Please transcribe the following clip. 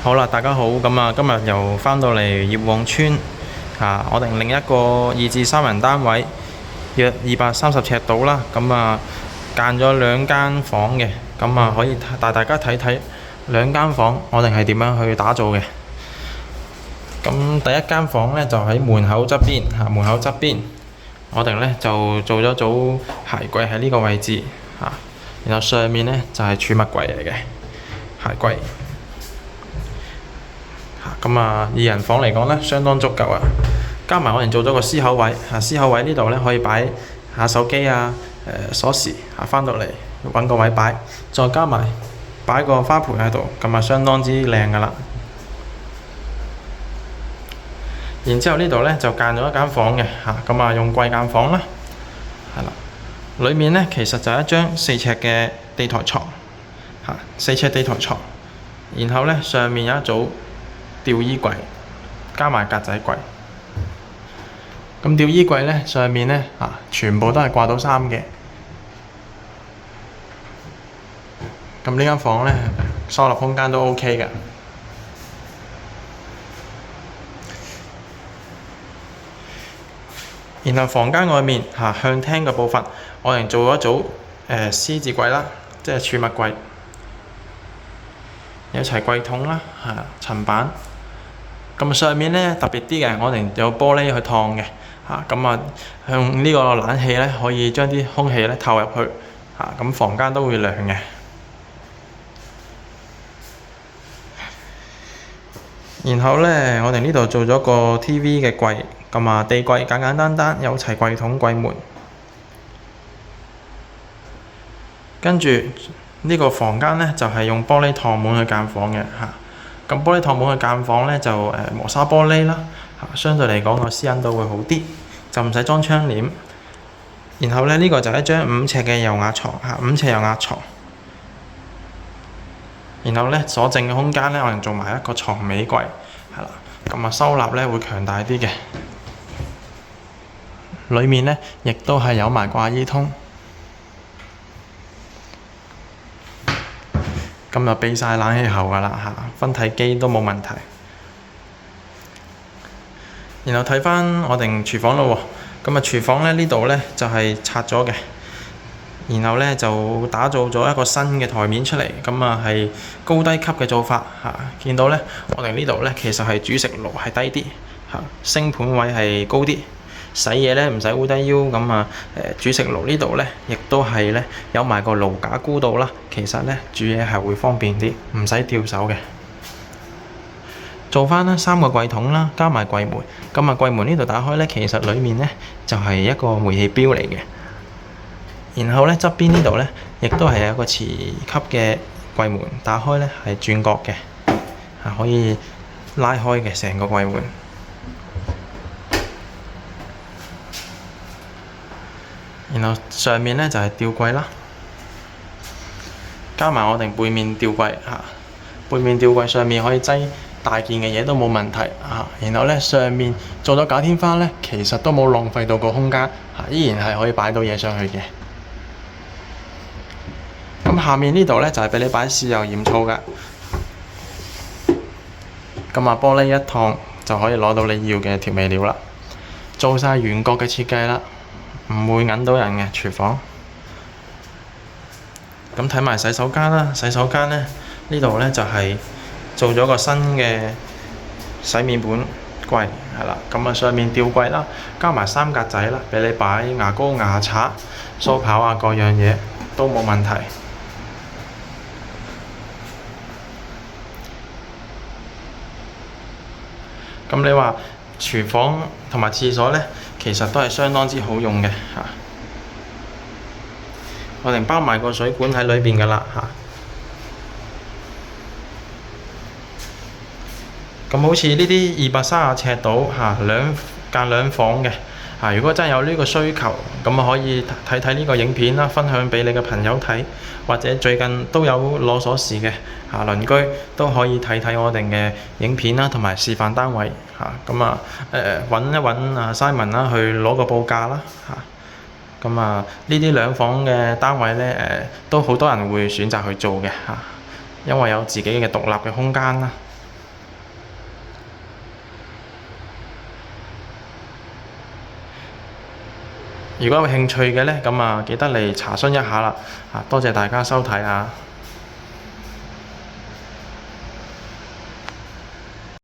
好啦，大家好，咁啊，今日又翻到嚟葉旺村我哋另一個2至3人單位，約230尺到啦。咁啊，間咗2間房嘅，咁啊可以帶大家睇睇2間房我哋係點樣去打造嘅。咁第一間房呢，就喺門口側邊門口側邊，我哋呢就做咗組鞋櫃喺呢個位置然後上面呢，就係儲物櫃嚟嘅鞋櫃。咁啊，2人房嚟講呢，相當足夠啊！加埋我哋做咗個獅口位，獅口位呢度呢，可以擺下手機鎖匙翻到嚟揾個位擺，再加埋擺個花盆喺度，咁啊相當之靚噶啦。然之後呢度呢，就間咗一間房嘅咁啊用櫃間房啦，係啦。裏面呢，其實就係一張4尺嘅地台床4尺地台床，然後呢，上面有一組吊衣櫃，加埋格仔櫃。咁吊衣櫃呢，上面呢，全部都係掛到衫嘅。咁呢間房呢，收納空間都 OK 嘅。然後房間外面向廳嘅部分，我哋做咗一組獅字櫃啦，即係儲物櫃，有齊櫃桶啦，層板。咁上面呢，特別啲嘅，我哋有玻璃去燙嘅咁向呢個冷氣呢，可以將啲空氣呢透入去咁房間都會涼嘅。然後呢，我哋呢度做咗個 TV 嘅櫃，咁地櫃簡簡單單，有齊櫃桶櫃門。跟住呢個房間呢，就係用玻璃趟門去間房嘅咁玻璃趟門去間房呢，就磨砂玻璃啦相對嚟講個私隱度會好啲，就唔使裝窗簾。然後呢，呢個就係一張5尺嘅油壓床5尺油壓床。然後呢，所剩嘅空間呢，我哋做埋一個床尾櫃咁收納呢會強大啲嘅。裡面呢，亦都係有埋掛衣通。咁就備晒冷氣喉㗎啦分體機都冇問題。然後睇返我哋廚房咯喎，咁廚房呢度呢，就係拆咗嘅，然後呢，就打造咗一個新嘅台面出嚟，咁係高低級嘅做法見到呢，我哋呢度呢，其實係煮食爐係低啲星盤位係高啲。洗嘢呢唔使烏低腰，咁煮食爐呢度呢，亦都係呢有埋個爐架高度啦。其實呢，煮嘢係會方便啲，唔使吊手嘅。做返呢3個櫃桶啦，加埋櫃門。咁櫃門呢度打開呢，其實裡面呢就係一個煤氣錶嚟嘅。然後呢側邊呢度呢，亦都係有一個磁吸嘅櫃門，打開呢係轉角嘅，可以拉開嘅成個櫃門。然後上面呢，就係吊櫃啦，加埋我哋背面吊櫃背面吊櫃上面可以擠大件嘅嘢都冇問題然後呢，上面做咗假天花呢，其實都冇浪費到個空間依然係可以擺到嘢上去嘅。咁下面呢度呢，就係俾你擺豉油鹽醋㗎。咁玻璃一燙就可以攞到你要嘅調味料啦。做晒圓角嘅設計啦。唔會引到人嘅廚房。咁睇埋洗手間啦，洗手間呢度呢，就係做咗個新嘅洗面盆櫃咁上面吊櫃啦，加埋3格仔啦，俾你擺牙膏、牙刷、梳刨各樣嘢都冇問題。咁你話廚房同埋廁所呢，其實都係相當之好用嘅我哋包埋個水管喺裏邊㗎啦咁好似呢啲230尺到間2房嘅如果真係有呢個需求，咁可以睇睇呢個影片啦，分享俾你嘅朋友睇，或者最近都有攞鎖匙嘅鄰居都可以睇睇我哋嘅影片啦，同埋示範單位咁揾一揾Simon 啦，去攞個報價啦咁呢啲2房嘅單位呢，都好多人會選擇去做嘅因為有自己嘅獨立嘅空間啦。如果有興趣嘅呢，咁啊記得嚟查詢一下啦。多謝大家收睇啊！